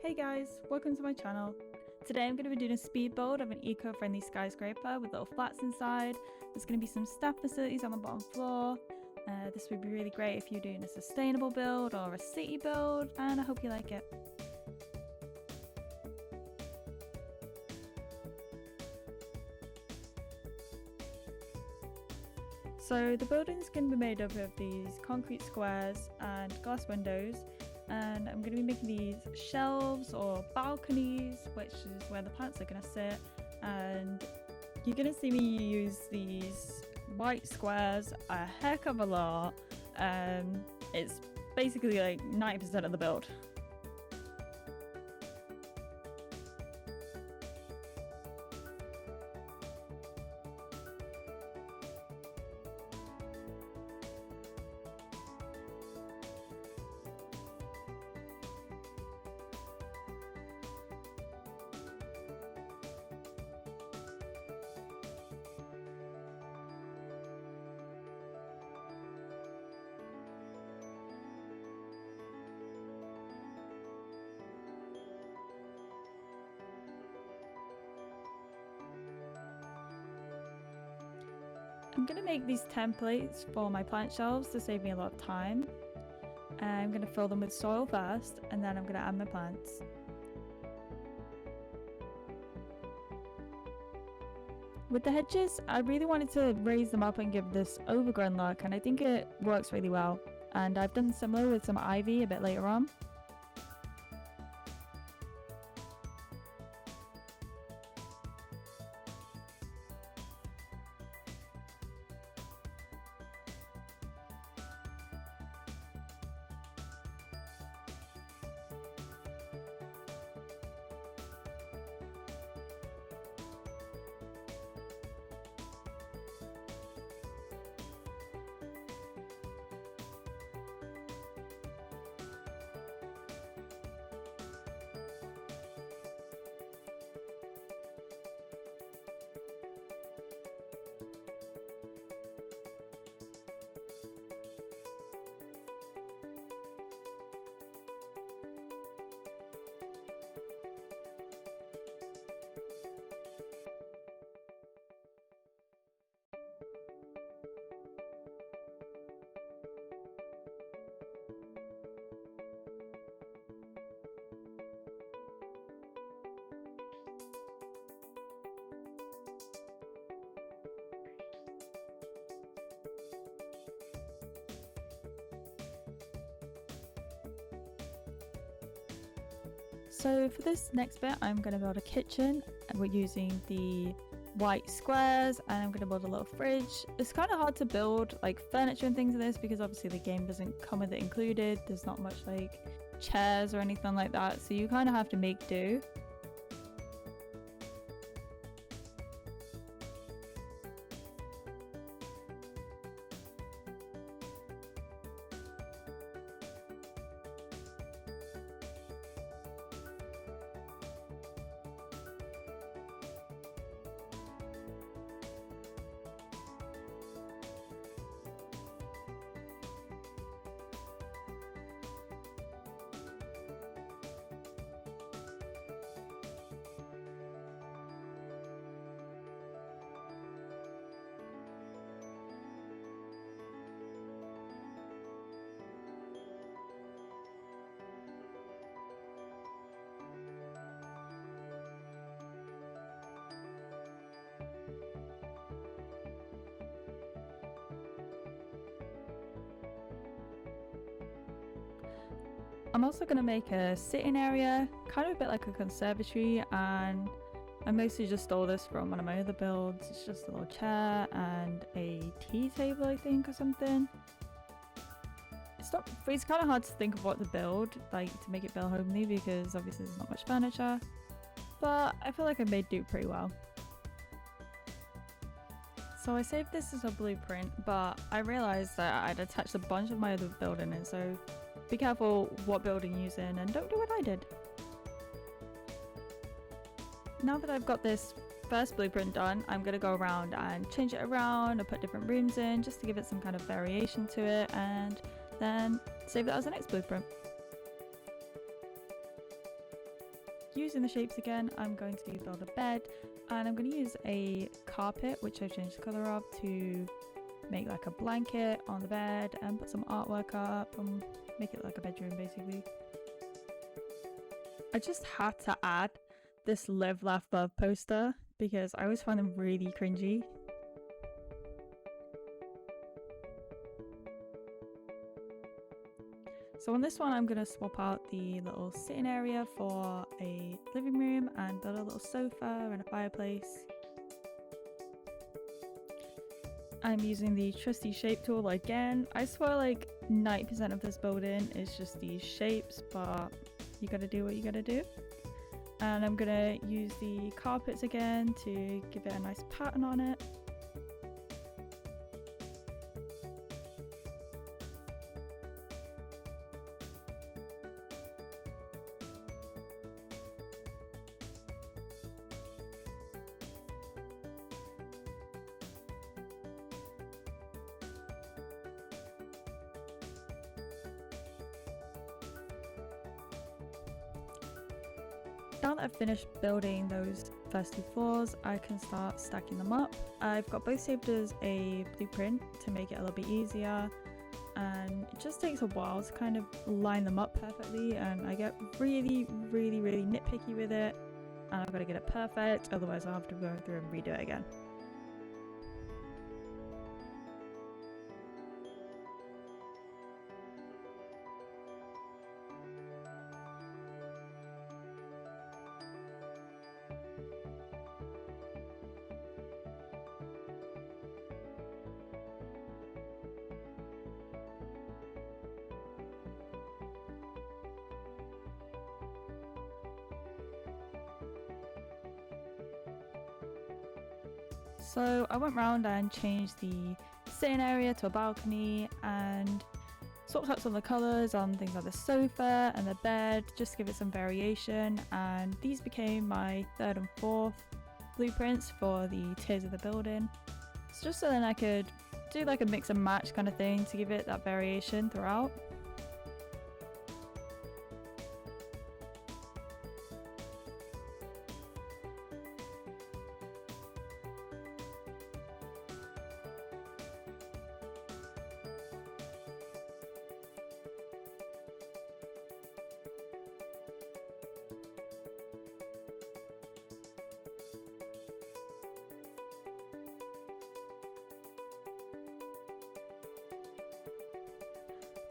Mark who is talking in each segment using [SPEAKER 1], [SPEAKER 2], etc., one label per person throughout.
[SPEAKER 1] Hey guys, welcome to my channel. Today I'm going to be doing a speed build of an eco-friendly skyscraper with little flats inside. There's going to be some staff facilities on the bottom floor. This would be really great if you're doing a sustainable build or a city build, and I hope you like it. So the building is going to be made up of these concrete squares and glass windows, and I'm going to be making these shelves or balconies, which is where the plants are going to sit. And you're going to see me use these white squares a heck of a lot. It's basically like 90% of the build. I'm going to make these templates for my plant shelves to save me a lot of time. I'm going to fill them with soil first, and then I'm going to add my plants. With the hedges, I really wanted to raise them up and give this overgrown look, and I think it works really well. And I've done similar with some ivy a bit later on. So for this next bit, I'm going to build a kitchen, and we're using the white squares, and I'm going to build a little fridge. It's kind of hard to build like furniture and things in this because obviously the game doesn't come with it included. There's not much like chairs or anything like that, so you kind of have to make do. I'm also going to make a sitting area, kind of a bit like a conservatory, and I mostly just stole this from one of my other builds. It's just a little chair and a tea table, I think, or something. It's kind of hard to think of what to build, like to make it feel homely, because obviously there's not much furniture, but I feel like I made do pretty well. So I saved this as a blueprint, but I realised that I'd attached a bunch of my other building in, so be careful what building you're using and don't do what I did. Now that I've got this first blueprint done, I'm going to go around and change it around and put different rooms in just to give it some kind of variation to it, and then save that as the next blueprint. using the shapes again, I'm going to build a bed, and I'm going to use a carpet, which I've changed the colour of, to make like a blanket on the bed and put some artwork up and make it like a bedroom basically. I just had to add this Live Laugh Love poster because I always find them really cringy. So on this one, I'm going to swap out the little sitting area for a living room and build a little sofa and a fireplace. I'm using the trusty shape tool again. I swear like 90% of this building is just these shapes, but you gotta do what you gotta do. And I'm gonna use the carpets again to give it a nice pattern on it. Now that I've finished building those first 2 floors, I can start stacking them up. I've got both saved as a blueprint to make it a little bit easier, and it just takes a while to kind of line them up perfectly, and I get really nitpicky with it, and I've got to get it perfect, otherwise I'll have to go through and redo it again. So I went round and changed the sitting area to a balcony and swapped out some of the colours on things like the sofa and the bed just to give it some variation, and these became my 3rd and 4th blueprints for the tiers of the building. It's just so then I could do like a mix and match kind of thing to give it that variation throughout.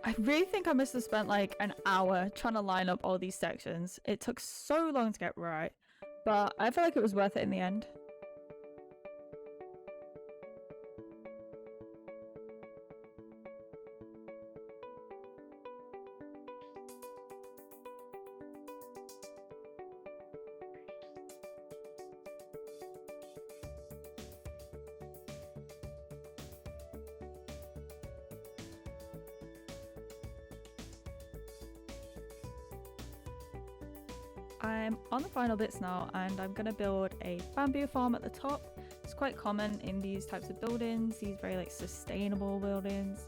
[SPEAKER 1] I really think I must have spent like an hour trying to line up all these sections. It took so long to get right, but I feel like it was worth it in the end. I'm on the final bits now, and I'm going to build a bamboo farm at the top. It's quite common in these types of buildings, these very like sustainable buildings,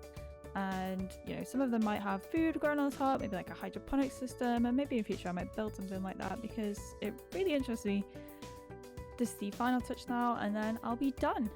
[SPEAKER 1] and you know, some of them might have food grown on the top, maybe like a hydroponic system, and maybe in future I might build something like that because it really interests me. This is the final touch now, and then I'll be done.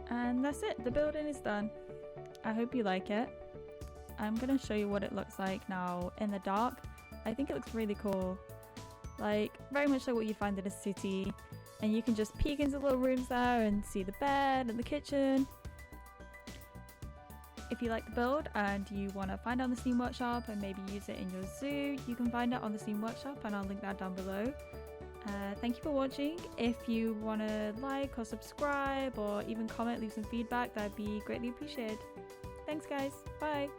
[SPEAKER 1] And that's it, the building is done. I hope you like it. I'm gonna show you what it looks like now in the dark. I think it looks really cool. Like, very much like what you find in a city. And you can just peek into the little rooms there and see the bed and the kitchen. if you like the build and you want to find it on the Steam Workshop and maybe use it in your zoo, you can find it on the Steam Workshop and I'll link that down below. Thank you for watching. If you want to like or subscribe or even comment, leave some feedback, that'd be greatly appreciated. Thanks guys, bye!